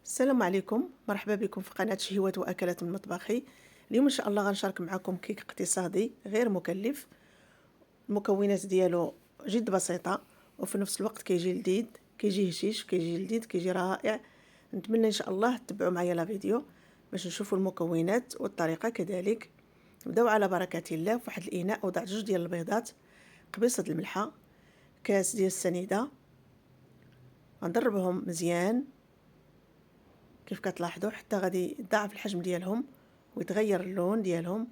السلام عليكم، مرحبا بكم في قناة شهوات وأكلات من مطبخي. اليوم إن شاء الله غنشارك معكم كيك اقتصادي غير مكلف. المكونات ديالو جد بسيطة وفي نفس الوقت كيجي لذيذ، كيجي هشيش، كيجي لذيذ، كيجي رائع. نتمنى إن شاء الله تتبعوا معايا لا فيديو باش نشوفوا المكونات والطريقة كذلك. نبداو على بركة الله. في واحد الإناء وضعت 2 ديال البيضات، قبيصة الملحة، كاس ديال السنيدة. غنضربهم مزيان كيف كتلاحظوا حتى غادي يضاعف الحجم ديالهم ويتغير اللون ديالهم.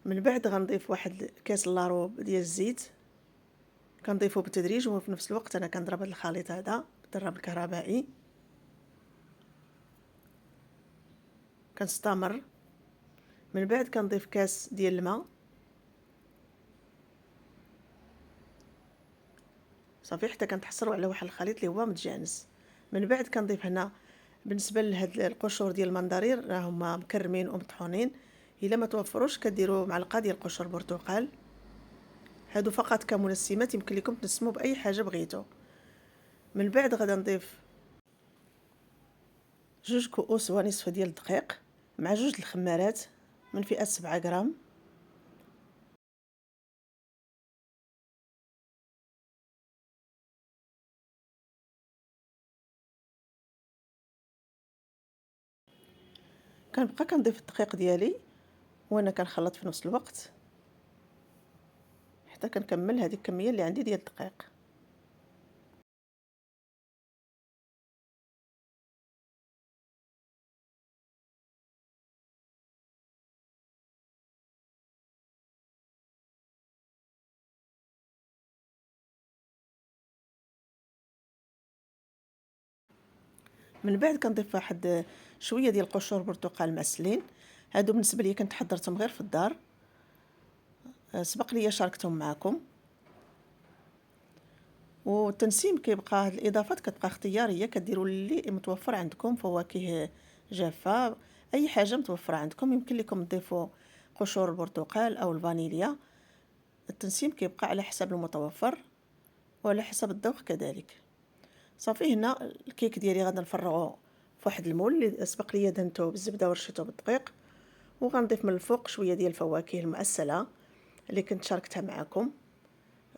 من بعد غنضيف واحد كاس لاروب ديال الزيت، كنضيفه بالتدريج وفي نفس الوقت انا كنضرب هذا الخليط هذا بالضرب الكهربائي. كنستمر. من بعد كنضيف كاس ديال الماء صافي حتى كنتحصروا على واحد الخليط اللي هو متجانس. من بعد كنضيف هنا بالنسبه لهاد القشور ديال المندرير راه هما مكرمين ومطحونين، الا ما توفروش كديروا معلقه ديال قشور برتقال. هادو فقط كمنسمات، يمكن لكم تنسموا باي حاجه بغيتو. من بعد غادا نضيف 2 كؤوس ونصف ديال الدقيق مع 2 الخمارات من فئه 7 غرام. كنبقى كنضيف الدقيق ديالي وانا كنخلط في نفس الوقت حتى كنكمل هذيك الكميه اللي عندي ديال الدقيق. من بعد كنضيف واحد شويه ديال قشور برتقال معسلين. هادو بالنسبه لي كنت حضرتهم غير في الدار، سبق لي شاركتهم معكم. والتنسيم كيبقى، هاد الاضافات كتبقى اختياريه، كديروا اللي متوفر عندكم، فواكه جافه اي حاجه متوفره عندكم. يمكن لكم تضيفوا قشور البرتقال او الفانيليا. التنسيم كيبقى على حسب المتوفر وعلى حسب الذوق كذلك. صافي هنا الكيك ديالي غادي نفرغو في واحد المول اللي سبق لي دهنته بالزبده ورشيته بالدقيق، وغنضيف من الفوق شويه ديال الفواكه المعسله اللي كنت شاركتها معكم.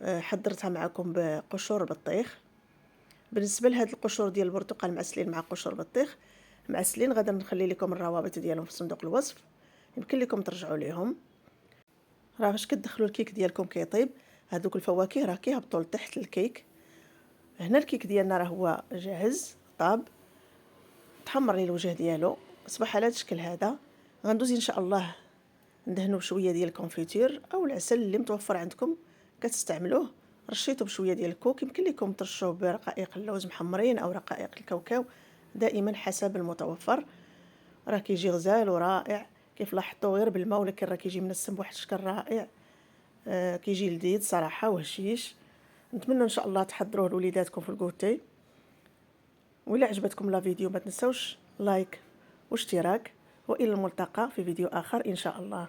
حضرتها معكم بقشور البطيخ. بالنسبه لهاد القشور ديال البرتقال معسلين مع قشور البطيخ معسلين، غادي نخلي لكم الروابط ديالهم في صندوق الوصف، يمكن لكم ترجعوا ليهم. راه فاش كتدخلوا الكيك ديالكم كيطيب هذوك الفواكه راه كيهبطوا لتحت الكيك. هنا الكيك ديالنا راه هو جاهز طاب، تحمر لي الوجه ديالو، اصبح على الشكل هذا. غندوز ان شاء الله ندهنو بشويه ديال الكونفيتير او العسل اللي متوفر عندكم كتستعملوه. رشيته بشويه ديال الكوك، يمكن لكم ترشوه برقائق اللوز محمرين او رقائق الكاوكاو، دائما حسب المتوفر. راه كيجي غزال ورائع كيف لاحظتوا غير بالماء، ولكن راه كيجي منسم بواحد الشكل رائع. كيجي لذيذ صراحه وهشيش. نتمنى ان شاء الله تحضروه لوليداتكم في الكوتي. وإلا عجبتكم لا فيديو ما تنسوش لايك واشتراك، والى الملتقى في فيديو اخر ان شاء الله.